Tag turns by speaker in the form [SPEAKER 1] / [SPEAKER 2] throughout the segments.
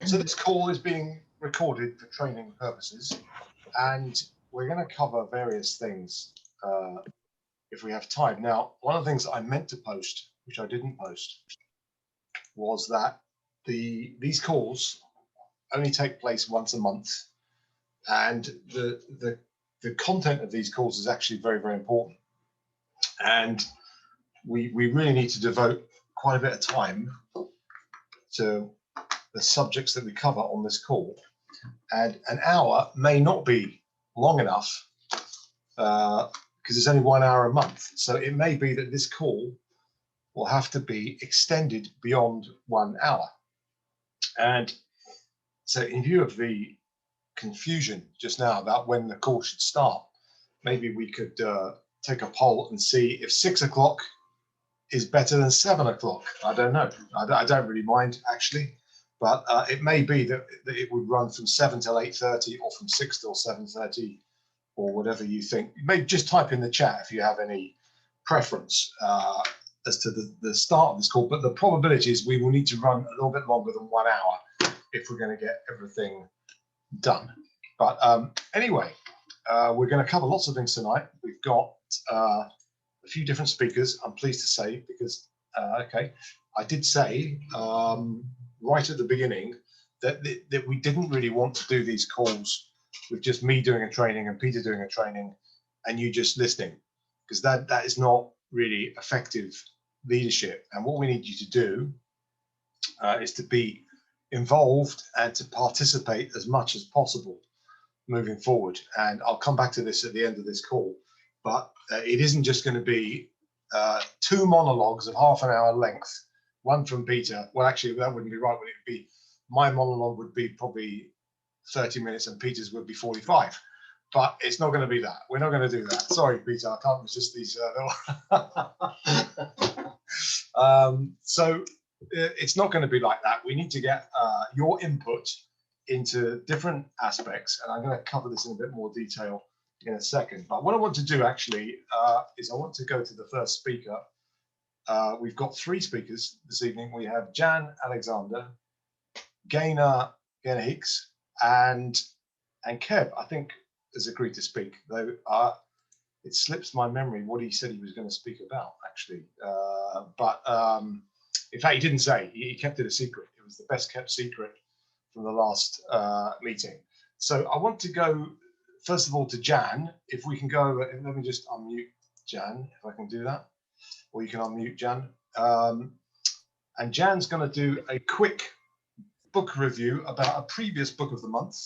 [SPEAKER 1] So this call is being recorded for training purposes, and we're going to cover various things if we have time. Now, one of the things I meant to post, which I didn't post, was that these calls only take place once a month, and the content of these calls is actually very, very important. And we really need to devote quite a bit of time to the subjects that we cover on this call. And an hour may not be long enough because it's only 1 hour a month. So it may be that this call will have to be extended beyond 1 hour. And so in view of the confusion just now about when the call should start, maybe we could take a poll and see if 6 o'clock is better than 7 o'clock. I don't know. I don't really mind, actually. But it may be that it would run from 7 till 8:30 or from 6 till 7:30 or whatever you think. You may just type in the chat if you have any preference as to the start of this call. But the probability is we will need to run a little bit longer than 1 hour if we're going to get everything done. But anyway, we're going to cover lots of things tonight. We've got a few different speakers, I'm pleased to say, because, okay, I did say right at the beginning that we didn't really want to do these calls with just me doing a training and Peter doing a training and you just listening, because that is not really effective leadership. And what we need you to do is to be involved and to participate as much as possible moving forward. And I'll come back to this at the end of this call, but it isn't just going to be 2 monologues of half an hour length, one from Peter. Well, actually, that wouldn't be right. Would it be? My monologue would be probably 30 minutes and Peter's would be 45. But it's not going to be that. We're not going to do that. Sorry, Peter, I can't resist these. So it's not going to be like that. We need to get your input into different aspects, and I'm going to cover this in a bit more detail in a second. But what I want to do actually is I want to go to the first speaker. We've got 3 speakers this evening. We have Jan Alexander, Gaynor Heeks, and Kev, I think, has agreed to speak, though it slips my memory what he said he was going to speak about, actually. But in fact, he didn't say. He kept it a secret. It was the best kept secret from the last meeting. So I want to go, first of all, to Jan. If we can go, let me just unmute Jan, if I can do that. Or you can unmute Jan. And Jan's going to do a quick book review about a previous book of the month,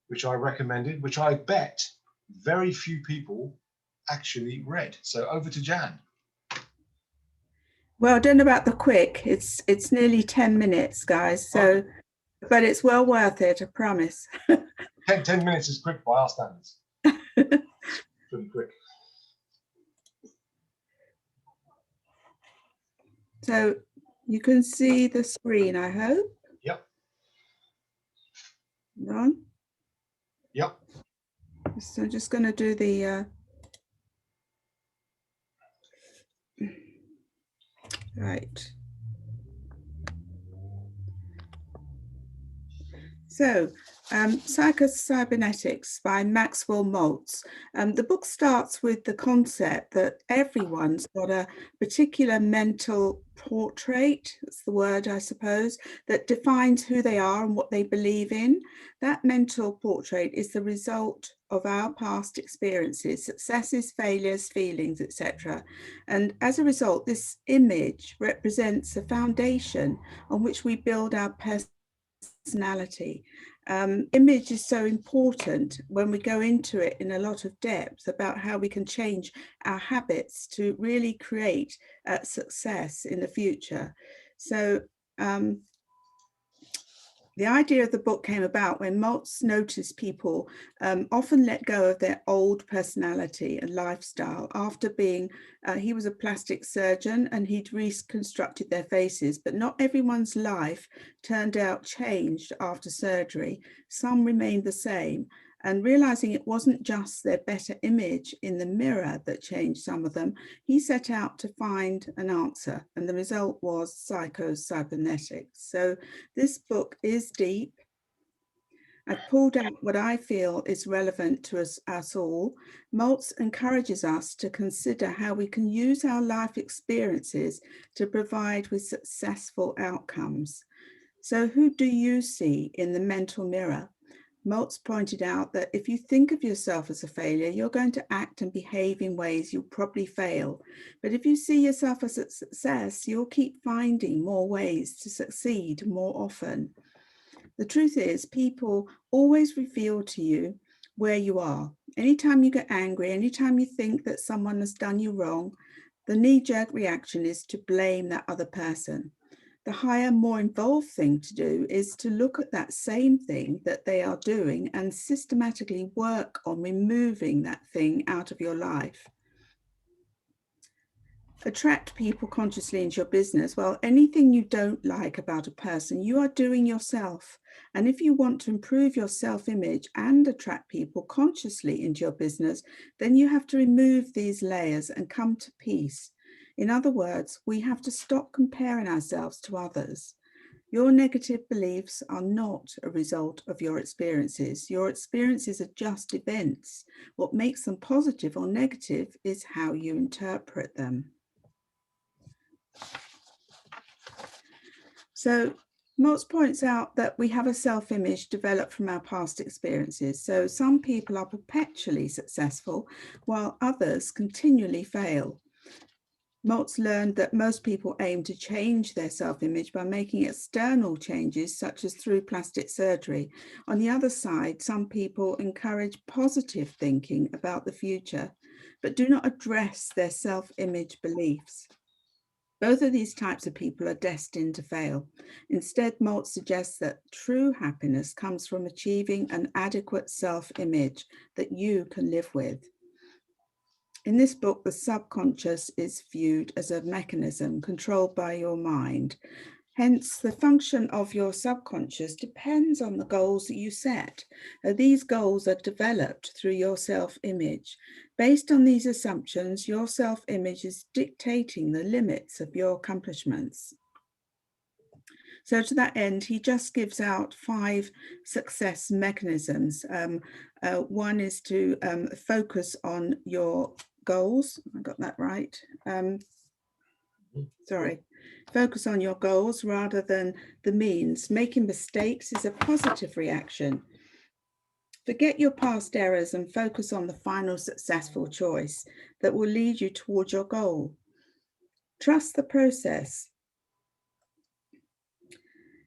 [SPEAKER 1] which I recommended, which I bet very few people actually read. So over to Jan.
[SPEAKER 2] Well, I don't know about the quick. It's nearly 10 minutes, guys. So, but it's well worth it, I promise.
[SPEAKER 1] 10 minutes is quick by our standards. Pretty quick.
[SPEAKER 2] So you can see the screen, I hope.
[SPEAKER 1] Yep.
[SPEAKER 2] On?
[SPEAKER 1] Yep.
[SPEAKER 2] So I'm just going to do the right. So, Cybernetics by Maxwell Maltz. The book starts with the concept that everyone's got a particular mental portrait, that's the word, I suppose, that defines who they are and what they believe in. That mental portrait is the result of our past experiences, successes, failures, feelings, etc. And as a result, this image represents a foundation on which we build our personality. Image is so important when we go into it in a lot of depth about how we can change our habits to really create success in the future. So the idea of the book came about when Maltz noticed people often let go of their old personality and lifestyle after being, he was a plastic surgeon and he'd reconstructed their faces, but not everyone's life turned out changed after surgery. Some remained the same. And realizing it wasn't just their better image in the mirror that changed some of them, he set out to find an answer, and the result was Cybernetics. So this book is deep. I've pulled out what I feel is relevant to us all. Maltz encourages us to consider how we can use our life experiences to provide with successful outcomes. So who do you see in the mental mirror? Maltz pointed out that if you think of yourself as a failure, you're going to act and behave in ways you'll probably fail. But if you see yourself as a success, you'll keep finding more ways to succeed more often. The truth is, people always reveal to you where you are. Anytime you get angry, anytime you think that someone has done you wrong, the knee-jerk reaction is to blame that other person. The higher, more involved thing to do is to look at that same thing that they are doing and systematically work on removing that thing out of your life. Attract people consciously into your business. Well, anything you don't like about a person, you are doing yourself. And if you want to improve your self-image and attract people consciously into your business, then you have to remove these layers and come to peace. In other words, we have to stop comparing ourselves to others. Your negative beliefs are not a result of your experiences. Your experiences are just events. What makes them positive or negative is how you interpret them. So Maltz points out that we have a self-image developed from our past experiences. So some people are perpetually successful while others continually fail. Maltz learned that most people aim to change their self-image by making external changes, such as through plastic surgery. On the other side, some people encourage positive thinking about the future, but do not address their self-image beliefs. Both of these types of people are destined to fail. Instead, Maltz suggests that true happiness comes from achieving an adequate self-image that you can live with. In this book, the subconscious is viewed as a mechanism controlled by your mind. Hence, the function of your subconscious depends on the goals that you set. These goals are developed through your self-image. Based on these assumptions, your self-image is dictating the limits of your accomplishments. So to that end, he just gives out 5 success mechanisms. One is to focus on your goals. I got that right. Sorry. Focus on your goals rather than the means. Making mistakes is a positive reaction. Forget your past errors and focus on the final successful choice that will lead you towards your goal. Trust the process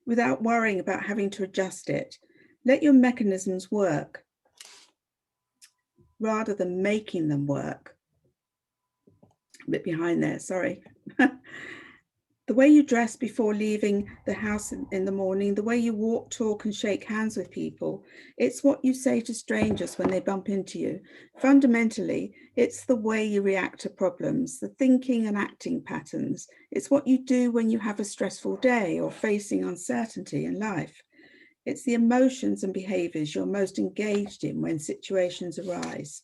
[SPEAKER 2] without worrying about having to adjust it. Let your mechanisms work rather than making them work. A bit behind there, sorry. The way you dress before leaving the house in the morning, the way you walk, talk, and shake hands with people, it's what you say to strangers when they bump into you. Fundamentally, it's the way you react to problems, the thinking and acting patterns. It's what you do when you have a stressful day or facing uncertainty in life. It's the emotions and behaviors you're most engaged in when situations arise.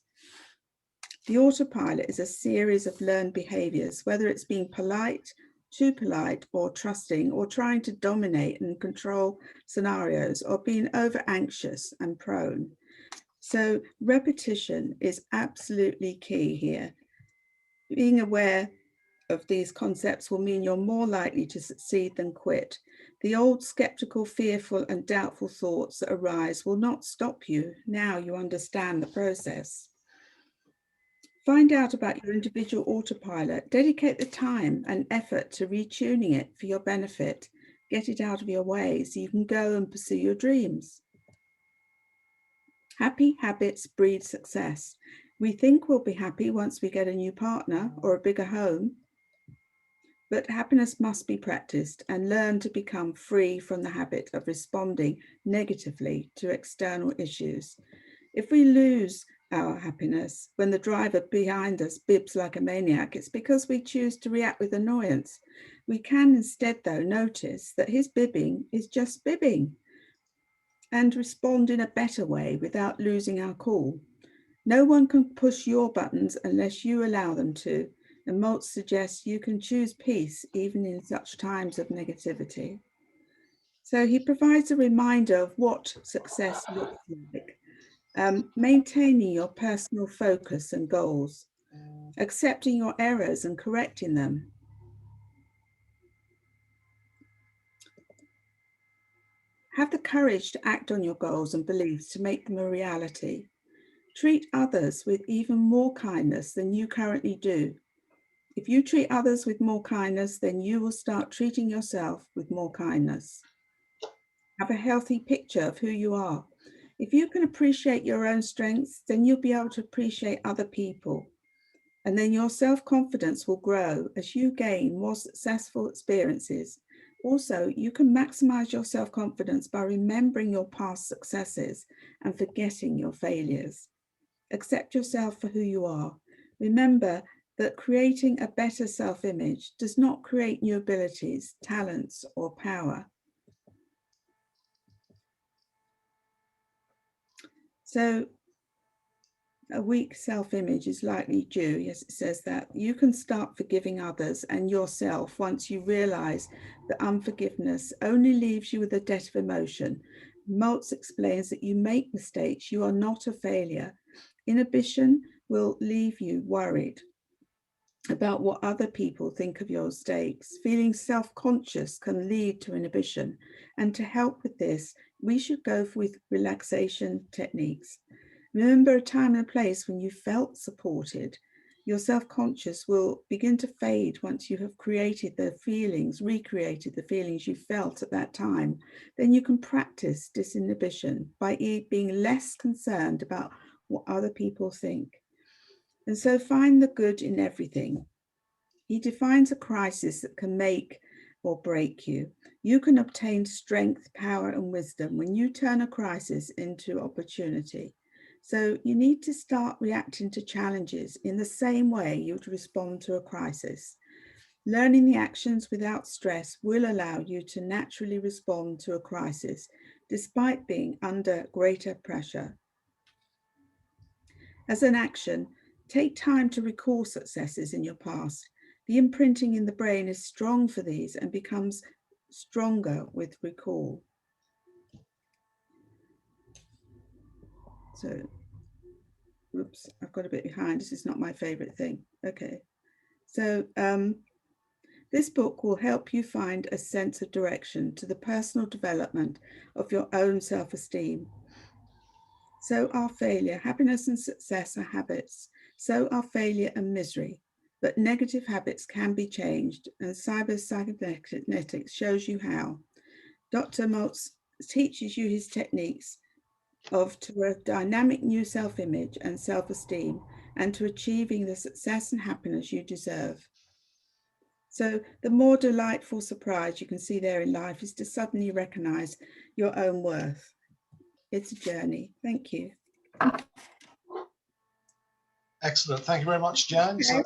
[SPEAKER 2] The autopilot is a series of learned behaviors, whether it's being polite, too polite, or trusting, or trying to dominate and control scenarios, or being over anxious and prone. So repetition is absolutely key here. Being aware of these concepts will mean you're more likely to succeed than quit. The old skeptical, fearful, and doubtful thoughts that arise will not stop you. Now you understand the process. Find out about your individual autopilot. Dedicate the time and effort to retuning it for your benefit. Get it out of your way so you can go and pursue your dreams. Happy habits breed success. We think we'll be happy once we get a new partner or a bigger home, but happiness must be practiced and learn to become free from the habit of responding negatively to external issues. If we lose our happiness when the driver behind us bibs like a maniac, it's because we choose to react with annoyance. We can instead, though, notice that his bibbing is just bibbing. and respond in a better way without losing our cool. No one can push your buttons unless you allow them to, and Maltz suggests you can choose peace even in such times of negativity. So he provides a reminder of what success looks like, maintaining your personal focus and goals, accepting your errors and correcting them. Have the courage to act on your goals and beliefs to make them a reality. Treat others with even more kindness than you currently do. If you treat others with more kindness, then you will start treating yourself with more kindness. Have a healthy picture of who you are. If you can appreciate your own strengths, then you'll be able to appreciate other people. And then your self-confidence will grow as you gain more successful experiences. Also, you can maximize your self-confidence by remembering your past successes and forgetting your failures. Accept yourself for who you are. Remember that creating a better self-image does not create new abilities, talents, or power. So a weak self-image is likely due, yes, it says that, you can start forgiving others and yourself once you realize that unforgiveness only leaves you with a debt of emotion. Maltz explains that you make mistakes, you are not a failure. Inhibition will leave you worried about what other people think of your mistakes. Feeling self-conscious can lead to inhibition. And to help with this, we should go with relaxation techniques. Remember a time and a place when you felt supported. Your self-conscious will begin to fade once you have created the feelings, recreated the feelings you felt at that time. Then you can practice disinhibition by being less concerned about what other people think. And so find the good in everything. He defines a crisis that can make or break you. You can obtain strength, power, and wisdom when you turn a crisis into opportunity. So you need to start reacting to challenges in the same way you would respond to a crisis. Learning the actions without stress will allow you to naturally respond to a crisis, despite being under greater pressure. As an action, take time to recall successes in your past. The imprinting in the brain is strong for these and becomes stronger with recall. So, oops, I've got a bit behind. This is not my favorite thing. Okay. So this book will help you find a sense of direction to the personal development of your own self-esteem. So are failure, happiness and success are habits. So are failure and misery. But negative habits can be changed, and Cybernetics shows you how. Dr. Maltz teaches you his techniques to a dynamic new self-image and self-esteem, and to achieving the success and happiness you deserve. So the more delightful surprise you can see there in life is to suddenly recognize your own worth. It's a journey. Thank you.
[SPEAKER 1] Excellent. Thank you very much, Jan. So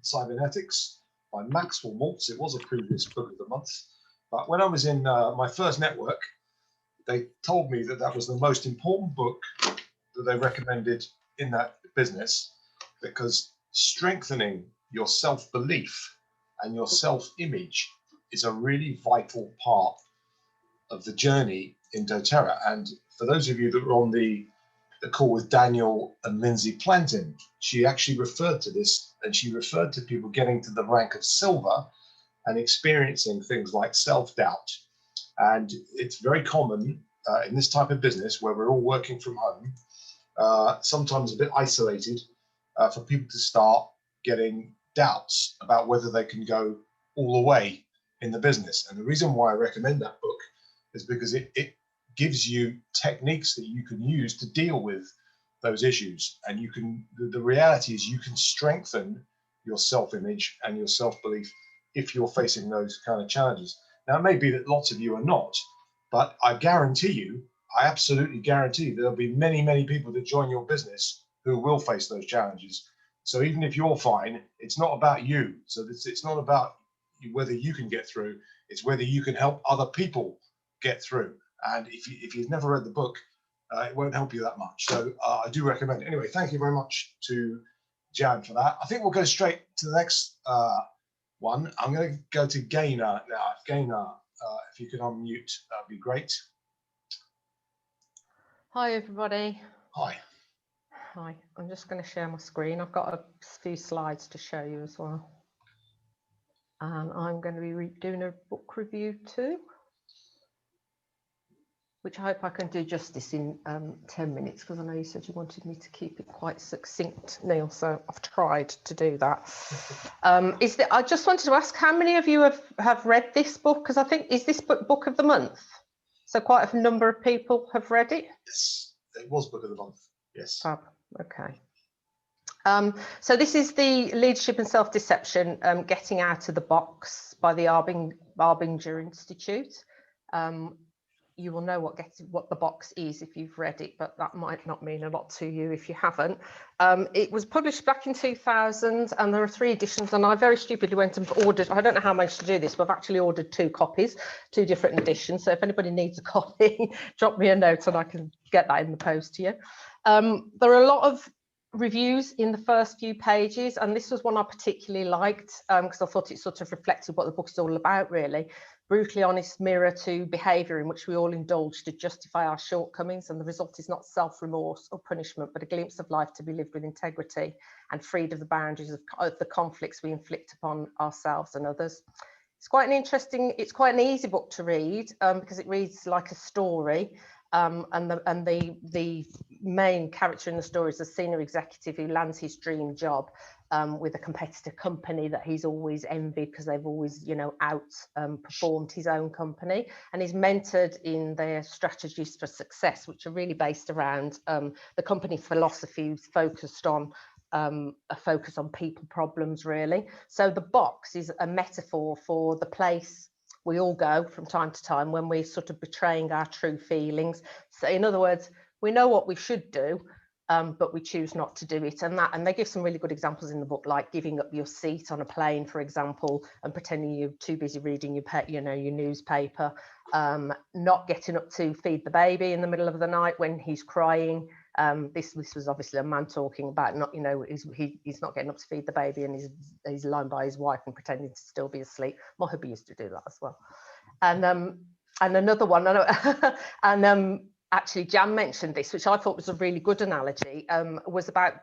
[SPEAKER 1] Cybernetics by Maxwell Maltz. It was a previous book of the month. But when I was in my first network, they told me that that was the most important book that they recommended in that business, because strengthening your self-belief and your self-image is a really vital part of the journey in doTERRA. And for those of you that were on the call with Daniel and Lindsay Plantin, she actually referred to this, and she referred to people getting to the rank of silver and experiencing things like self-doubt. And it's very common in this type of business where we're all working from home, sometimes a bit isolated, for people to start getting doubts about whether they can go all the way in the business. And the reason why I recommend that book is because it gives you techniques that you can use to deal with those issues. And you can, the reality is you can strengthen your self-image and your self-belief if you're facing those kind of challenges. Now, it may be that lots of you are not, but I guarantee you, I absolutely guarantee there'll be many, many people that join your business who will face those challenges. So even if you're fine, it's not about you. So it's not about whether you can get through, it's whether you can help other people get through. And if you've never read the book, it won't help you that much. So I do recommend it. Anyway, thank you very much to Jan for that. I think we'll go straight to the next one. I'm going to go to Gaynor now. Gaynor, if you could unmute, that'd be great.
[SPEAKER 3] Hi, everybody.
[SPEAKER 1] Hi.
[SPEAKER 3] Hi, I'm just going to share my screen. I've got a few slides to show you as well. And I'm going to be doing a book review too, which I hope I can do justice in 10 minutes, because I know you said you wanted me to keep it quite succinct, Neil, so I've tried to do that. I just wanted to ask, how many of you have read this book? Because I think, is this book of the month? So quite a number of people have read it?
[SPEAKER 1] Yes, it was book of the month, yes.
[SPEAKER 3] Fab. Okay. So this is the Leadership and Self-Deception, Getting Out of the Box by the Arbinger Institute. You will know what the box is if you've read it, but that might not mean a lot to you if you haven't. It was published back in 2000, and there are 3 editions, and I very stupidly went and ordered, I don't know how I managed to do this, but I've actually ordered 2 copies, 2 different editions. So if anybody needs a copy, drop me a note and I can get that in the post to you. There are a lot of reviews in the first few pages, and this was one I particularly liked because I thought it sort of reflected what the book is all about, really. Brutally honest mirror to behaviour in which we all indulge to justify our shortcomings, and the result is not self-remorse or punishment, but a glimpse of life to be lived with integrity and freed of the boundaries of the conflicts we inflict upon ourselves and others. It's quite an easy book to read because it reads like a story. And the main character in the story is a senior executive who lands his dream job with a competitor company that he's always envied because they've always, outperformed his own company, and he's mentored in their strategies for success, which are really based around the company philosophy focused on a focus on people problems, really. So the box is a metaphor for the place we all go from time to time when we're sort of betraying our true feelings. So in other words, we know what we should do, but we choose not to do it. And they give some really good examples in the book, like giving up your seat on a plane, for example, and pretending you're too busy reading your newspaper, not getting up to feed the baby in the middle of the night when he's crying. This was obviously a man talking about he's not getting up to feed the baby, and he's lying by his wife and pretending to still be asleep. My hubby used to do that as well. And another one, actually Jan mentioned this, which I thought was a really good analogy, was about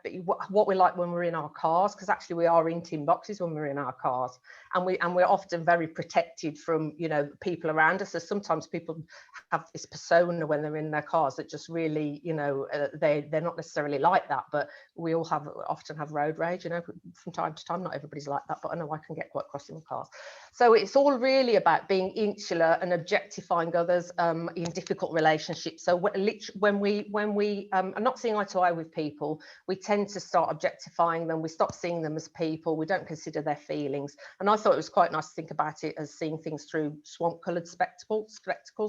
[SPEAKER 3] what we're like when we're in our cars, because actually we are in tin boxes when we're in our cars, and we're often very protected from people around us. So sometimes people have this persona when they're in their cars that just really they're not necessarily like that, but we all often have road rage from time to time. Not everybody's like that, but I know I can get quite cross in the cars. So it's all really about being insular and objectifying others in difficult relationships. So when we are not seeing eye to eye with people, we tend to start objectifying them. We stop seeing them as people. We don't consider their feelings. And I thought it was quite nice to think about it as seeing things through swamp-coloured spectacles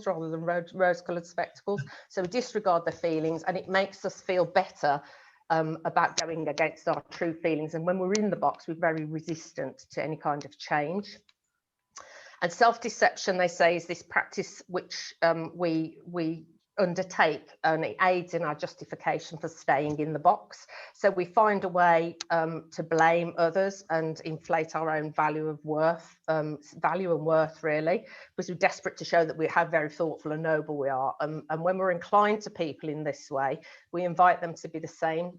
[SPEAKER 3] rather than rose-coloured spectacles. So we disregard their feelings, and it makes us feel better about going against our true feelings. And when we're in the box, we're very resistant to any kind of change. And self-deception, they say, is this practice which we undertake, and it aids in our justification for staying in the box. So we find a way to blame others and inflate our own value and worth, really, because we're desperate to show that how very thoughtful and noble we are. And when we're inclined to people in this way, we invite them to be the same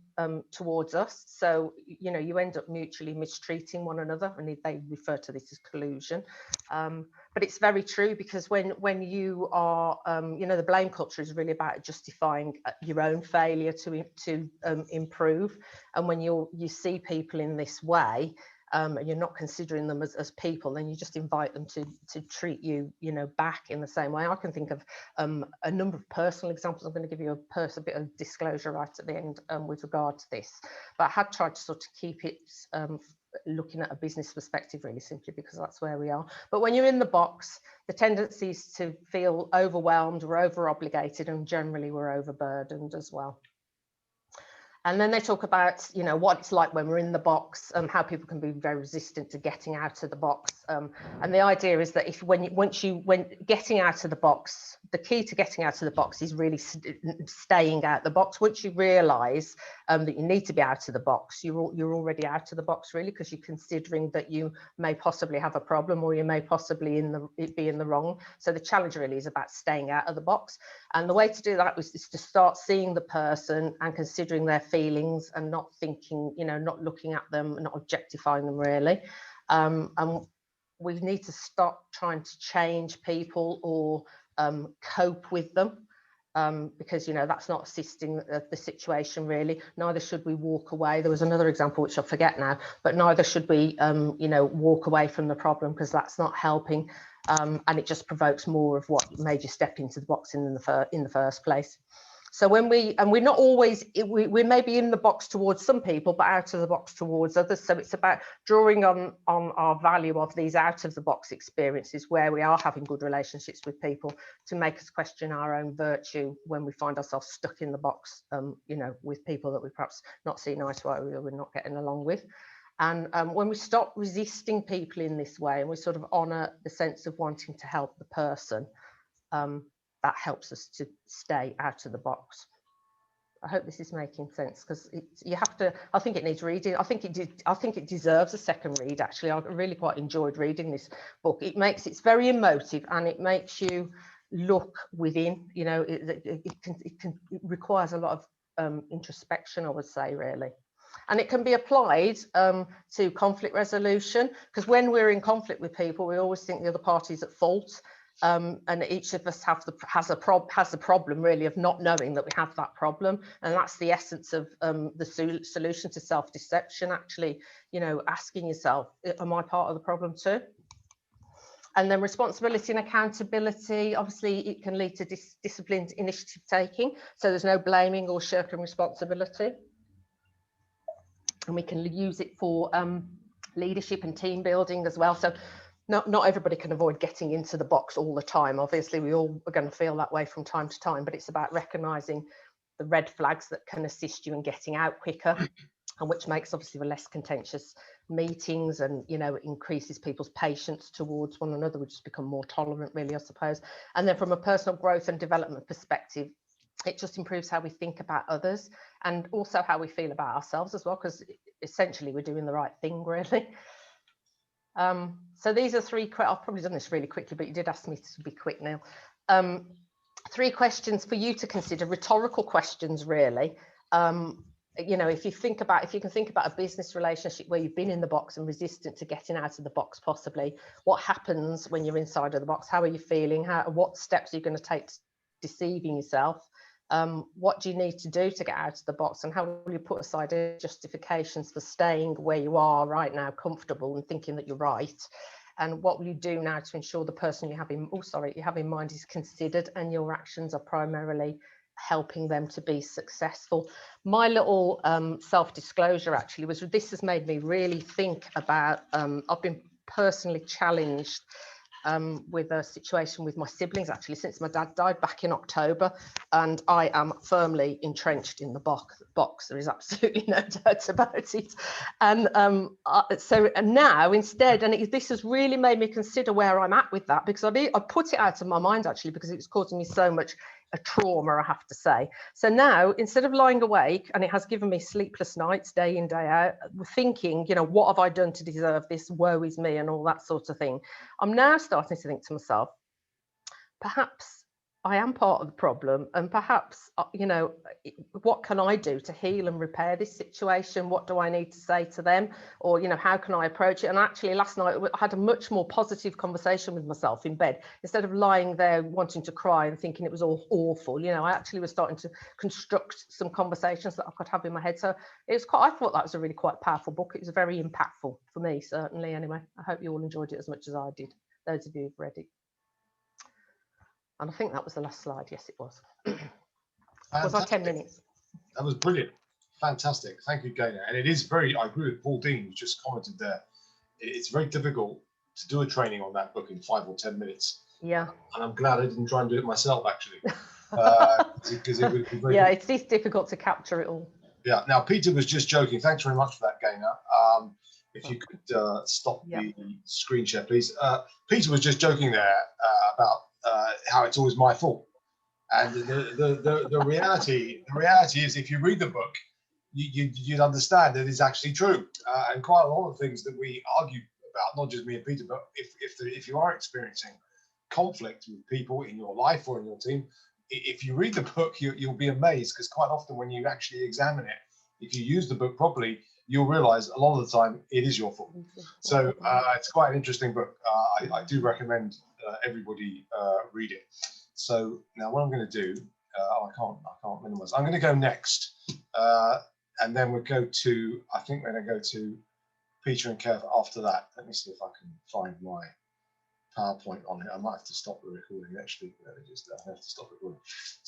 [SPEAKER 3] towards us. So you end up mutually mistreating one another, and they refer to this as collusion. But it's very true, because when you are, the blame culture is really about justifying your own failure to improve. And when you see people in this way, and you're not considering them as people, then you just invite them to treat you, back in the same way. I can think of a number of personal examples. I'm going to give you a bit of disclosure right at the end with regard to this. But I had tried to sort of keep it looking at a business perspective, really, simply because that's where we are. But when you're in the box, the tendency is to feel overwhelmed, we're over obligated, and generally we're overburdened as well. And then they talk about what it's like when we're in the box, how people can be very resistant to getting out of the box. box. And the idea is that when getting out of the box, the key to getting out of the box is really staying out the box. Once you realise that you need to be out of the box, you're already out of the box, really, because you're considering that you may possibly have a problem, or you may possibly be in the wrong. So the challenge really is about staying out of the box. And the way to do that is to start seeing the person and considering their feelings, and not thinking, not looking at them, not objectifying them, really. And we need to stop trying to change people or cope with them, because that's not assisting the situation, really. Neither should we walk away. There was another example which I forget now, but neither should we walk away from the problem, because that's not helping, and it just provokes more of what made you step into the box in the first place. So we're not always, we may be in the box towards some people, but out of the box towards others. So it's about drawing on our value of these out of the box experiences, where we are having good relationships with people, to make us question our own virtue when we find ourselves stuck in the box, with people that we perhaps not see eye to eye with, or we're not getting along with. And when we stop resisting people in this way, and we sort of honour the sense of wanting to help the person, that helps us to stay out of the box. I hope this is making sense, because you have to. I think it needs reading. I think it deserves a second read. Actually, I really quite enjoyed reading this book. It's very emotive, and it makes you look within. It requires a lot of introspection, I would say, really. And it can be applied to conflict resolution, because when we're in conflict with people, we always think the other party's at fault. And each of us has the problem, really, of not knowing that we have that problem. And that's the essence of the solution to self-deception, actually, asking yourself, am I part of the problem too? And then responsibility and accountability, obviously it can lead to disciplined initiative taking. So there's no blaming or shirking responsibility. And we can use it for leadership and team building as well. So not everybody can avoid getting into the box all the time. Obviously, we all are going to feel that way from time to time, but it's about recognising the red flags that can assist you in getting out quicker, and which makes obviously for less contentious meetings, and it increases people's patience towards one another, which has become more tolerant, really, I suppose. And then from a personal growth and development perspective, it just improves how we think about others, and also how we feel about ourselves as well, because essentially we're doing the right thing, really. So these are I've probably done this really quickly, but you did ask me to be quick now. 3 questions for you to consider, rhetorical questions, really. If you can think about a business relationship where you've been in the box and resistant to getting out of the box, possibly, what happens when you're inside of the box? How are you feeling? What steps are you going to take to deceiving yourself? What do you need to do to get out of the box, and how will you put aside justifications for staying where you are right now, comfortable and thinking that you're right? And what will you do now to ensure the person you have in mind is considered, and your actions are primarily helping them to be successful? My little self-disclosure actually was, this has made me really think about, I've been personally challenged with a situation with my siblings, actually, since my dad died back in October, and I am firmly entrenched in the box. There is absolutely no doubt about it. And so now instead, and this has really made me consider where I'm at with that, because I put it out of my mind, actually, because it was causing me so much a trauma, I have to say. So now, instead of lying awake, and it has given me sleepless nights day in, day out, thinking, what have I done to deserve this, woe is me, and all that sort of thing, I'm now starting to think to myself, perhaps I am part of the problem, and perhaps, what can I do to heal and repair this situation? What do I need to say to them? Or, how can I approach it? And actually, last night I had a much more positive conversation with myself in bed. Instead of lying there wanting to cry and thinking it was all awful, I actually was starting to construct some conversations that I could have in my head. So I thought that was a really quite powerful book. It was very impactful for me, certainly, anyway. I hope you all enjoyed it as much as I did, those of you who've read it. And I think that was the last slide. Yes, it was. Was I 10 minutes?
[SPEAKER 1] That was brilliant. Fantastic. Thank you, Gaynor. And it is I agree with Paul Dean, who just commented there. It's very difficult to do a training on that book in 5 or 10 minutes.
[SPEAKER 3] Yeah.
[SPEAKER 1] And I'm glad I didn't try and do it myself, actually. Because it would be very
[SPEAKER 3] it is difficult to capture it all.
[SPEAKER 1] Yeah. Now, Peter was just joking. Thanks very much for that, Gaynor. If you could stop
[SPEAKER 3] Yep.
[SPEAKER 1] the screen share, please. Peter was just joking there about how it's always my fault. And the reality is, if you read the book, you'd understand that it's actually true. And quite a lot of things that we argue about, not just me and Peter, but if you are experiencing conflict with people in your life or in your team, if you read the book, you'll be amazed, because quite often when you actually examine it, if you use the book properly, you'll realize a lot of the time it is your fault. So it's quite an interesting book. I do recommend everybody read it. So now what I'm going to do, I can't minimize. I'm going to go next, and then we'll go to, I think we're going to go to Peter and Kev after that. Let me see if I can find my PowerPoint on it. I might have to stop the recording actually. I have to stop recording.